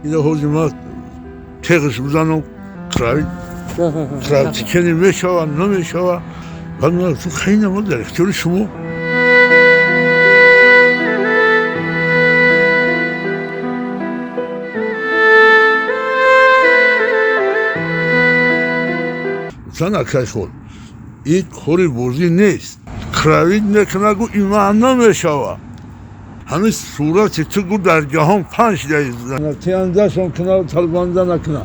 اینا حوزیما تقش بزنم کراوی چکنی میشوا نمیشوا بعد تو خیلی نمود در اختیار شما زن اکای خود این خوری بازی نیست کراوی نکنگو ایمان نمیشوا همین صورتی تو گو در جهان 5 دقیقه تیانداشون کنار طالباندا نکنه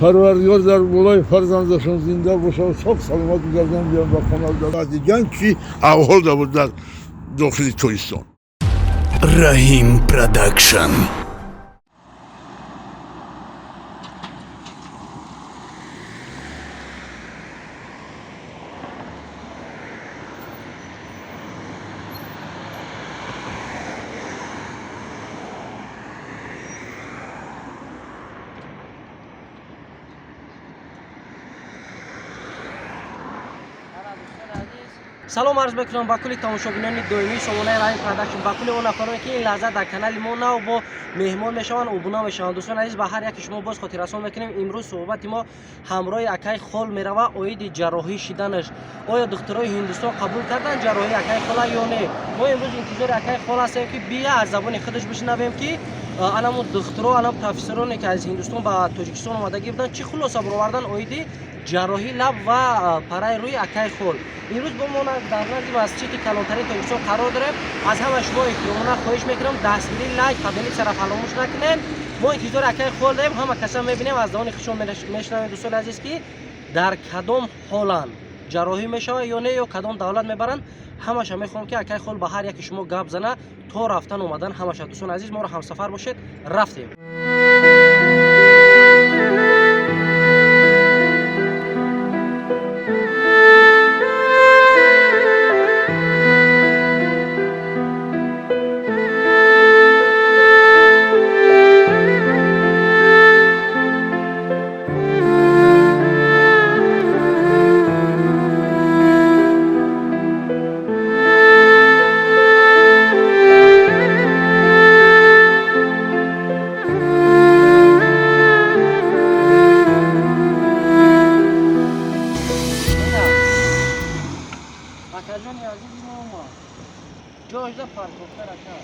پروردگار در بالای فرزندشون زنده باشه و çok سلامت گردن بیان با کانال داد دیگه کی احوال دا بود در داخل تویستان رحیم پروداکشن سلام عرض میکنم با کل تماشاگران دومی سامانه رحیم پروداکشن با کل اون افرادی که این لحظه در کانال ما نو با مهمان میشوند و بنا میشوند. دوستان عزیز به هر یک شما باز خاطر رسان میکنیم امروز صحبت ما همراه اکای خال میروه اوید جراحی شدنش آیا دکترای هندوستان قبول کردن جراحی اکای خال یا نه. ما امروز انتظار اکای خال هستیم که بیا از زبان خودش بشنویم که الان دکترها الان پروفسورانی که از هندوستان به تاجیکستان اومدگی بودن چی خلاصه برآوردن اوید جراحی لب و پرای روی اکای خال. امروز با ما در نزد مسجد کلانتری تاجیکستان قرار داریم. از همه شما احتراماً خواهش میکنم دستگیری لایک قبلی طرف فراموش نکنین. ما انتظار اکای خال داریم. همه کسا میبینیم از زبان خودشون میشنویم. دوستان عزیز که در کدام حالن جراحی میشوه یا نه یا کدام دولت میبرن همش میخوام که اکای خال به هر یک شما گپ زنه تا رفتن اومدن همش. دوستان عزیز ما رو همسفر باشید رفتیم. George'da parkoklar aşağı.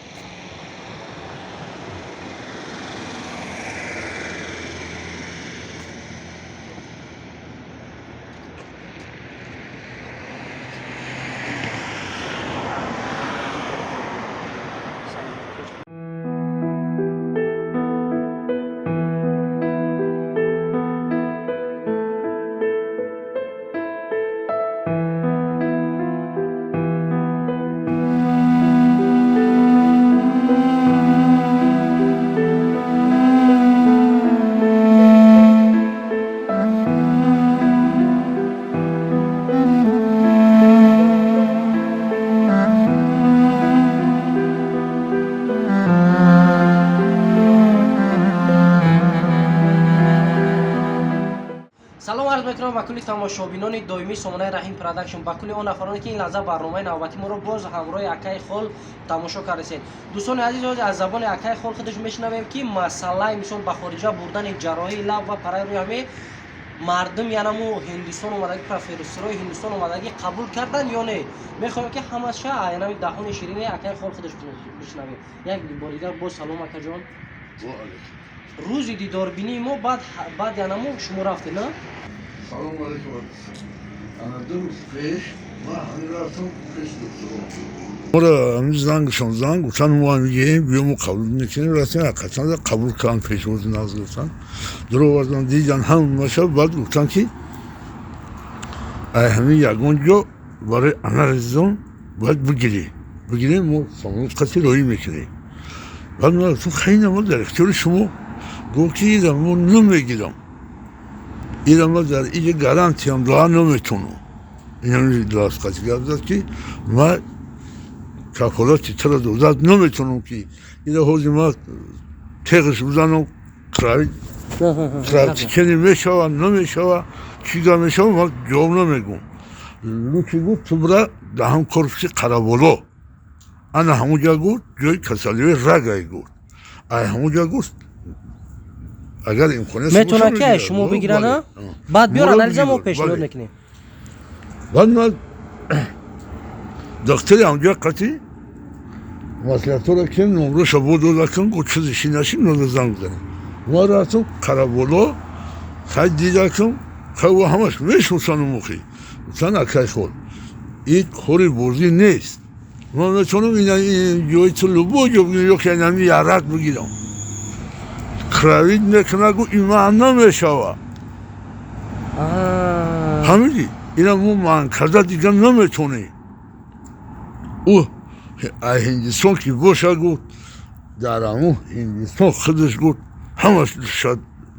سلام عرض میکنم با کل تماشاگران دائمی سامانه رحیم پروداکشن با کل اون افرادی که این لحظه برنامه نوبتی ما رو باز همراه اکای خال تماشا کردید. دوستان عزیز از زبان اکای خال خودش میشنویم که مسئله مثلا به خارجه بردن جراحی لب و پرای روی همه مردم یعنی هندوستان اومدگی پروفسورای هندوستان اومدگی قبول کردن یا نه. میخوام که همش یعنی دهان شیرین اکای خال خودش بشنویم. یک بار دیگه باز سلام اکا جان. روزی دیدار بینی ما بعد یعنی شما رفته نه؟ سلام علیکم. انا 2 روز پیش ما همین رفتم پیش دکتر. مرا همین زنگ گفتن ما میگیم بیام قبول میکنیم رفتیم حقیقتا قبول کردن پیش بود ناز گفتن درو وردن دیدن هم ماشا بعد گفتن که همین یگان جو برای انالیزون باید بگیریم ما سلامتی روی میکنیم. بعد من تو خیلی نمود در اختیار شما گفت که ایدم ما نمیگیرم ایدم ما در اینجا گارانتی هم دارم نمیتونم این همین دلاسقاتی گفت که ما کفالاتی تر دولت نمیتونم که ایده حوزی ما تقش بزنم کراوی چکنی میشوا نمیشوا چیگا میشوا ما جواب نمیگم لوکی گفت تو برا دهم کرسی قرابولو انا همونجا گفت جای کسالیوی رگای گفت همونجا گفت اگر امکانیت میتونه که شما بگیرن بعد بیار انالیزه ما پیشنهاد میکنیم. بعد ما دکتر همونجا قطعی مسئله را که نمروش بود و لکن گفت چیزی نشیم نو زنگ زنیم ما رفتم قرابولا خیلی دیده کم خیلی همش میشوسن موخی گفتن اکای خود این خوری برزی نیست ما میتونم این جایی تو لبو جو بگیرم یا که اینمی یارت بگیرم کراوید میکنه گو ایمان نمیشوه همینی اینا مو منکرده دیگه نمیتونی او هندستان که باشه گفت در همون هندستان خودش گفت همش شد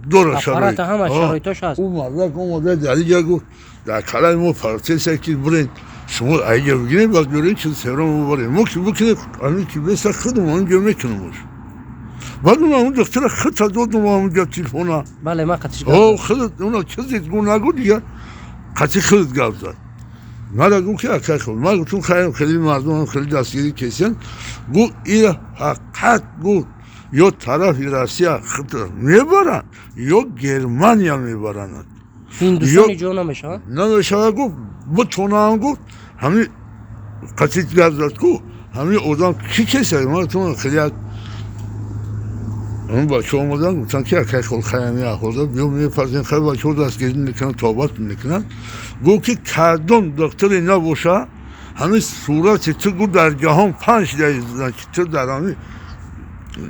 دور شرایط همه شرایطش هست او مردک اومده در اینجا گفت در کلای ما پرسیس که برین شما اینجا بگیرین باید برین چیز سهران ببرین ما که بکنیم همین که بسته خودم اونجا میکنم باش بعد اون دکتر خود تا دادم اونجا تلفونه بله ما قطعش گفت خودت اونا چیزی گو نگو دیگه قطعی خودت گفت زد من گفت که اکای خود من گفتم خیلی مردم خیلی دستگیری کسین گفت این حقیقت گفت یا طرف روسیه میبرن یا گرمانیا میبرن هندوستانی جو نمیشه نمیشه گفت بتونم گفت همین قطعی گفت زد گفت همین آدم کی کسی من تو خیلی اون بچه اومدن گفتن که اکای خود خیلی اخورده بیو میپرزین خیلی بچه ها دستگیری میکنن تابت میکنن گفت که کردون دکتری نباشه همین صورت تو گفت در جهان 5 دقیقه تو در همین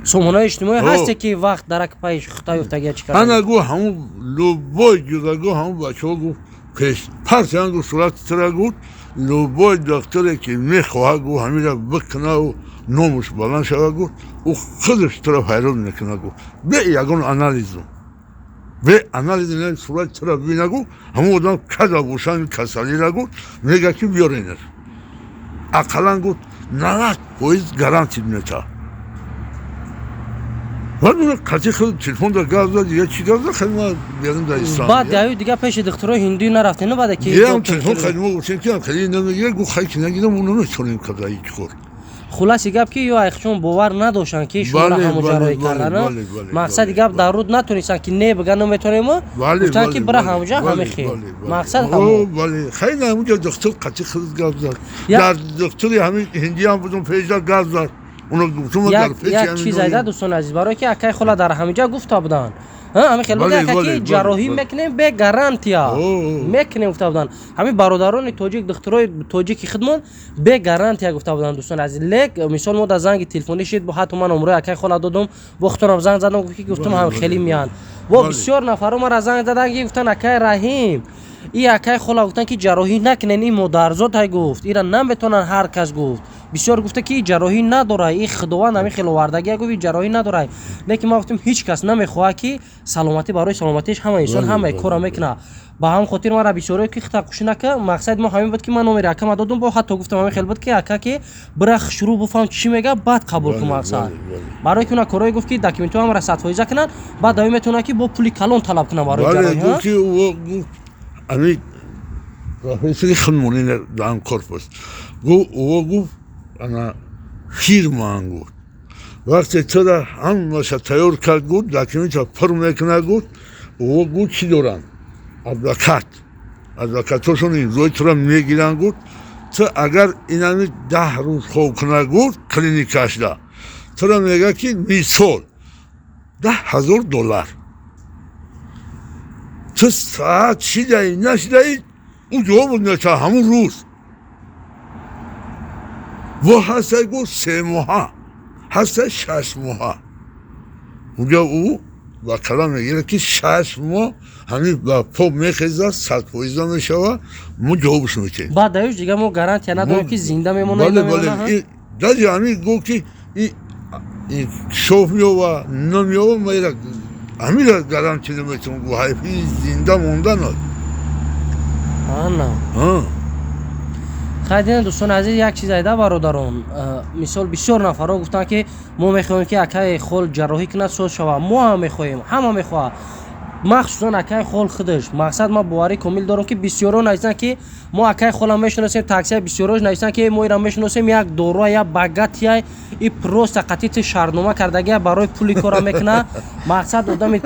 سامانه اجتماعی هستی که وقت درک پایش خطای افتگی چیکار انا گفت همون لوبای جدا گفت همون بچه ها گفت پیش پرس یعنی گفت صورت تره گفت لوبای دکتری که میخواه گفت همین را بکنه و نامش بلند شود گفت او خودش طرف حیران میکنه گفت به یکان انالیزم به انالیزم صورت طرف بینه گفت همون آدم کده باشن کسالی را گفت میگه که بیارینش اقلا گفت 90% گارانتی میده بعد اون قطعی خود تلفن در گاز داد یا چی گاز داد خیلی ما بیادم در اسلام بعد دیگه پیش دکترای هندی نرفته نه بعد که یه هم تلفن خیلی ما گفتیم که خیلی نمیگه گفت خیلی که نگیدم اونو نمیتونیم کده هیچ خور خلاصی گپ که یا ایخشون باور نداشتن که شما را همو جرایی کردن مقصد گپ در رود نتونستن که نه بگن نمیتونیم گفتن که برای همونجا همه خیلی مقصد همون بله خیلی همونجا دکتر قطعی خود گاز داد در دکتری همین هندی هم بودم پیش داد گاز داد یک چیز ایده دوستان عزیز برای که اکای خلا در همینجا گفته بودن همین خیلی بوده که جراحی میکنیم به گارانتیا میکنیم گفته بودن همین برادران تاجیک دکترای تاجیک خدمت به گارانتیا گفته بودن دوستان عزیز لک مثال ما در زنگ تلفنی شد با حتی من عمره اکای خلا دادم وقتم زنگ زدم گفتم هم خیلی میان و بسیار نفر ما را زنگ زدن گفتن اکای رحیم این اکای خلا گفتن که جراحی نکنین این مدارزات های گفت ایران نمیتونن هر کس گفت بسیار گفته که جراحی نداره این خداوند همین خیلی وردگی گفت جراحی نداره لیکن ما گفتیم هیچ کس نمیخواد که سلامتی برای سلامتیش همه انسان همه کار میکنه با هم خاطر ما را بسیار که خطا کشی نکه مقصد ما همین بود که من نمره اکم دادم با حتی گفتم همین خیلی بود که اکا که برخ شروع بفهم چی میگه بعد قبول کنم مقصد برای که اون کارای گفت که داکیومنت هم را صدفایزه کنن بعد دائم میتونه که با پولی کلان طلب کنه برای جراحی همین راهی خدمونی دام کورپوس گو انا فیرمان گفت وقتی تو را هم مثلا تیار کرد گفت داکیومنت پر میکنه گفت او گفت چی دارن ادوکاتشون این روی تو را میگیرن گفت تو اگر اینمی 10 روز خوب کنه گفت کلینیکاش دا تو را میگه که مثال $10,000 تو ساعت چی دهی نشدهی اون جواب نتا همون روز و هسته گفت 3 ماه هسته 6 ماه اونجا او با کلام میگیره که 6 ماه همین با پا میخیزه 100% میشوه ما جوابش میکنیم بعد دایوش دیگه ما گارانتی نداریم که زنده میمونه بله دادی همین گفت که این شوف میوه نمیوه میره همین را گارانتی نمیتونم گفت حیفی زنده موندن نه خیلی دوستان عزیز یک چیز ایده برادران مثال بسیار نفرها گفتن که ما میخوایم که اکای خول جراحی کنه سوز شوه ما هم میخوایم همه میخواه مخصوصا اکای خول خودش مقصد ما باوری کامل دارم که بسیارا نیستن که ما اکای خول هم میشناسیم تاکسی بسیارا نیستن که ما ایران میشناسیم یک دورو یا باگت یا این پروست قطیت شهرنامه کردگی برای پولی کار میکنه مقصد آدم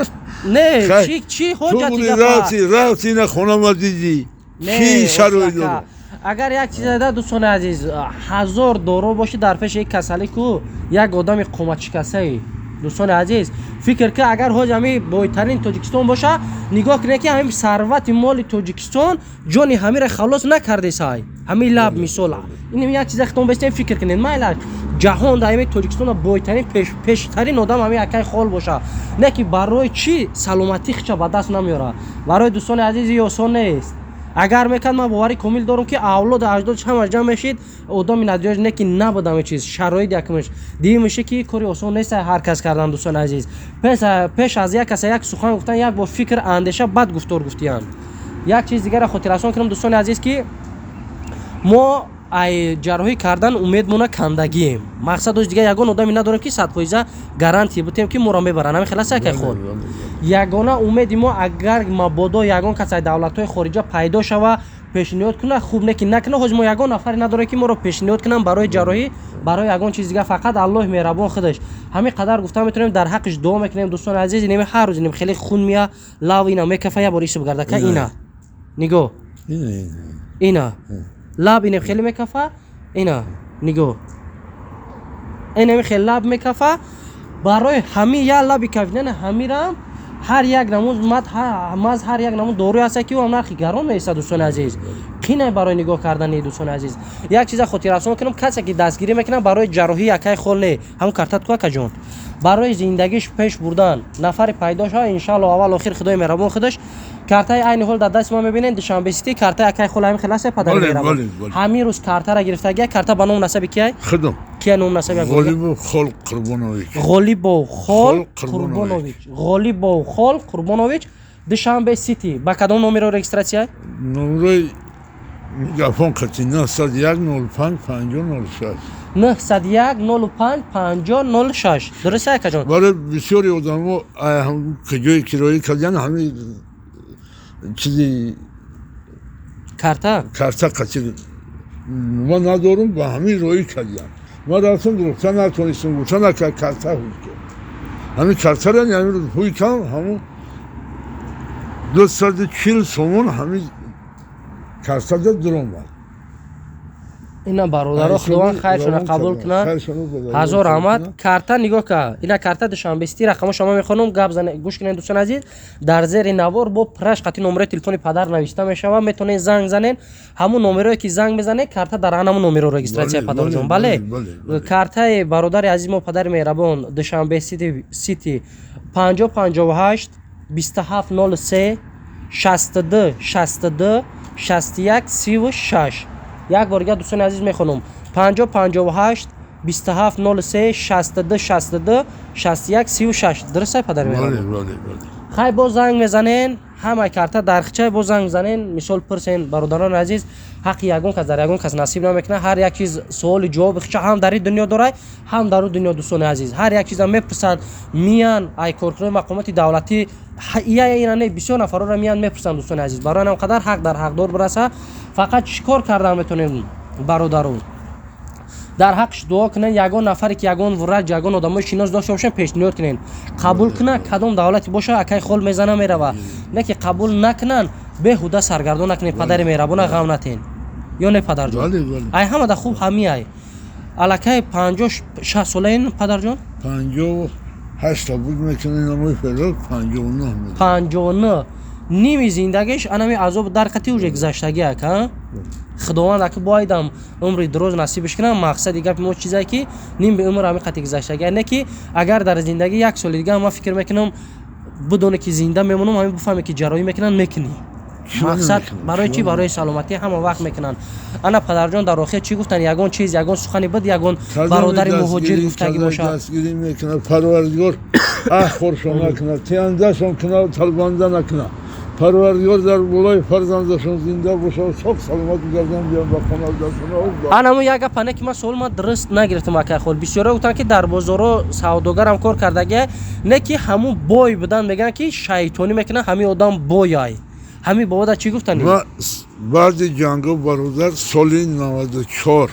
نه خیر. چی تو حجتی بودی گفا رفتی نه خونه دیدی نه چی شروع استاکا. داره اگر یک چیز ده دوستان عزیز 1000 دورو باشه در پیش یک کسلی کو یک آدم قومت شکسته دوستان عزیز فکر که اگر حاج همی بایترین تاجیکستان باشه نگاه کنه که همین ثروت مال تاجیکستان جان همین را خلاص نکرده سای همین لب مثال این یک چیز ختم بستیم فکر کنین مایل جهان دائمی تاجیکستان بایترین پیشترین آدم همین اکای خال باشه نه که برای چی سلامتی خچه به دست نمیاره برای دوستان عزیز این آسان نیست اگر میکن من باوری کامل دارم که اولاد اجدادش هم جمع میشید آدم ندیاج نه که نبودم چیز شرایط یکمش دیگه میشه که کاری آسان نیست هر کس کردن دوستان عزیز پیش از یک کس یک سخن گفتن یک با فکر اندیشه بد گفتار گفتیان یک چیز دیگه را خاطررسان کنم دوستان عزیز که ما ای جراحی کردن امید مونه کندگیم مقصدش دیگه یگان آدمی نداریم که 100% گارانتی بتیم که ما را میبرن همین خلاص که خود یگانه امید ما اگر مبادا یگان کسای دولت‌های خارجی پیدا شوه پیشنهاد کنه خوب نه که نکنه حاج ما یگان نفری نداره که ما را پیشنهاد کنن برای جراحی برای یگان چیز دیگه فقط الله مهربان خودش همین قدر گفتم میتونیم در حقش دعا میکنیم دوستان عزیز نمی هر روز نمی خیلی خون میا لاو اینا میکفه یا باریش بگرده که اینا نگو اینا لاب اینم خیلی میکفه اینا نگو اینم خیلی لاب میکفه برای همین یا لابی کفنن همیرم هر یک نموز ماز هر یک نموز دوری هست که هم نرخی گران نیست دوستان عزیز قینه برای نگاه کردن دوستان عزیز یک چیز خاطررسان کنم کسی که دستگیری میکنه برای جراحی یکای خول نه همون کارتات کو که جون برای زندگیش پیش بردن نفر پیدا شه ان شاء الله اول آخر خدای مهربان خودش کارتای عین حال در دست ما میبینین دوشنبه سیتی کارتای یکای خول همین خلاص پدر مهربان همین روز کارتا را گرفته گیا کارتا به نام نسب کیه خدم کی نام نسب غالیب خال قربانویچ غالیب خال قربانویچ دوشنبه سیتی با کدام نمره رجیستراسیون نمره میگافون کتی 901 05 50 06 901 05 50 06 درسته که جان برای بسیاری آدم هم که جای کرایی کردن همین چیزی کارتا کتی ما ندارم با همین روی کردن ما رفتم درسته نتونستم گفتن که کارتا هوی کرد همین کارتا را همین هوی کردم همون 240 سومون همین کارتا درم بود اینا برادرها خداوند خیرشون قبول کنه هزار رحمت کارتا نگاه که اینا کارتا دوشنبه سیتی رقم شما میخونم گپ زنه گوش کنین دوستان عزیز در زیر نوار با پرش قطعی نمره تلفن پدر نوشته میشه و میتونین زنگ زنین همون نمره که زنگ بزنه کارتا در همون نمره رجیستراسیون پدر جون بله کارتا برادر عزیز ما پدر مهربان دوشنبه سیتی 5058 2703 62 62 61 36 یک بار دوستان عزیز میخونم 5058 2703 62 62 61 36 درسته پدر میرم خیلی با زنگ میزنین همه کارتا درخچه با زنگ زنین مثال پرسین برادران عزیز حق یگون کس در یگون کس نصیب نمیکنه هر یک چیز سوال جواب خچه هم در این دنیا داره هم در اون دنیا دوستان عزیز هر یک چیز هم میپرسند میان ای کارکنان مقامات دولتی اینا نه بسیار نفرا را میان میپرسند دوستان عزیز برای هم قدر حق در حق دار برسه فقط چیکار کردن میتونیم برادران در حقش دعا کنن یگان نفری که یگان ورج یگان آدمای شناس داشته باشن پیشنهاد کنن قبول کنن کدام دولتی باشه اکای خول میزنه میره نه که قبول نکنن بهوده سرگردان نکنین پدر مهربان غم نتین یا نه پدر جان ای همه خوب همی ای الکای 50 60 ساله این پدر جان 58 بود میکنن نمای فعلا 59 نیمی زندگیش انمی عذاب در قطعی وجه گذشتگی که خداوند اگه بایدم عمری دراز نصیبش کنم مقصد دیگه ما چیزایی که نیم به عمر همین قطعی گذشتگی نه که اگر در زندگی یک سال دیگه ما فکر میکنم بدون که زنده میمونم همین بفهمم که جراحی میکنن میکنی مقصد برای چی برای سلامتی همه وقت میکنن انا پدر جان در آخر چی گفتن یگان چیز یگان سخنی بد یگان برادر مهاجر گفتگی باشه دستگیری میکنه پروردگار اخورشون نکنه تیندهشون کنه طلبانده نکنه پروردگار در بالای فرزندشون زنده باشه و صحب سلامت بگردن بیان با خانه دستونه انا یک پنه که من سوال ما درست نگرفتم اکه خود بسیاره گفتن که در بازارا سوداگر هم کار کردگه نه که همون بای بدن میگن که شیطانی میکنه همین آدم بایای همین بابا چی گفتن ما بعد جنگ برادر سال 94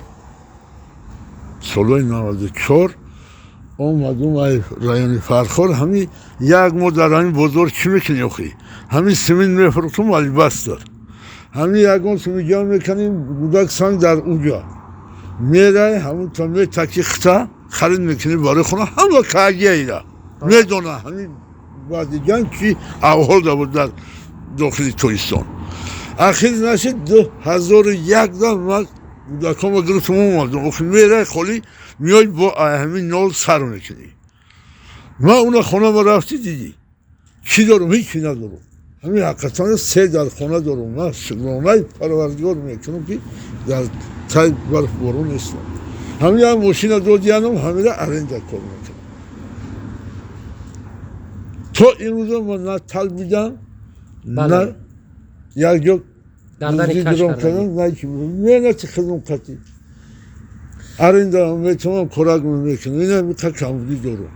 اومدم ای رایان فرخور همین یک ما در همین بازار چی میکنی آخی همین سمین میفروختم ولی بس دار همین یکون سمین جا میکنیم بودک سنگ در اونجا میره همون تا می تکی خطا خرید میکنی برای خونه همه کاجی ایرا میدونه همین بعد جان چی احوال دا بود در داخل تویستان اخیر نشد 2001 دار من بودکم گرفتم اومدم آخی میره خالی میای با همین نال سر میکنی من اون خونه ما رفتی دیدی چی دارم هیچی ندارم همین حقیقتا 3 در خونه دارم من شکرانه پروردگار میکنم که در تای برف بارون نیستم همین هم ماشین دادیانم همین را ارنده کار میکنم تا این روزا من نه تل بیدم نه یک جا گردن کش کردن نه چی بودم نه چی خدم کتی ارنده هم میتونم کارک میکنم این هم میتونم کمبودی دارم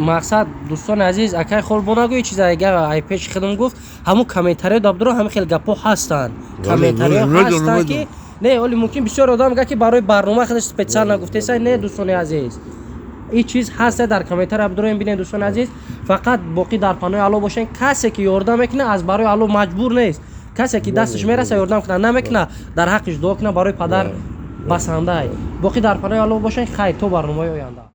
مقصد دوستان عزیز اکای خور نگوی چیز اگر ای پیش خدم گفت همون کامنتری دابدرو همه خیلی گپو هستن کامنتری هستن که نه ولی ممکن بسیار آدم میگه که برای برنامه خودش اسپیشال نگفته سای نه دوستان عزیز این چیز هست در کامنتری عبدالرو ببینید دوستان عزیز فقط باقی در پناه الو باشین کسی که یاردم میکنه از برای الو مجبور نیست کسی که دستش میرسه یاردم کنه نمیکنه در حقش دعا کنه برای پدر بسنده باقی در پناه الو باشین خیر تو برنامه آینده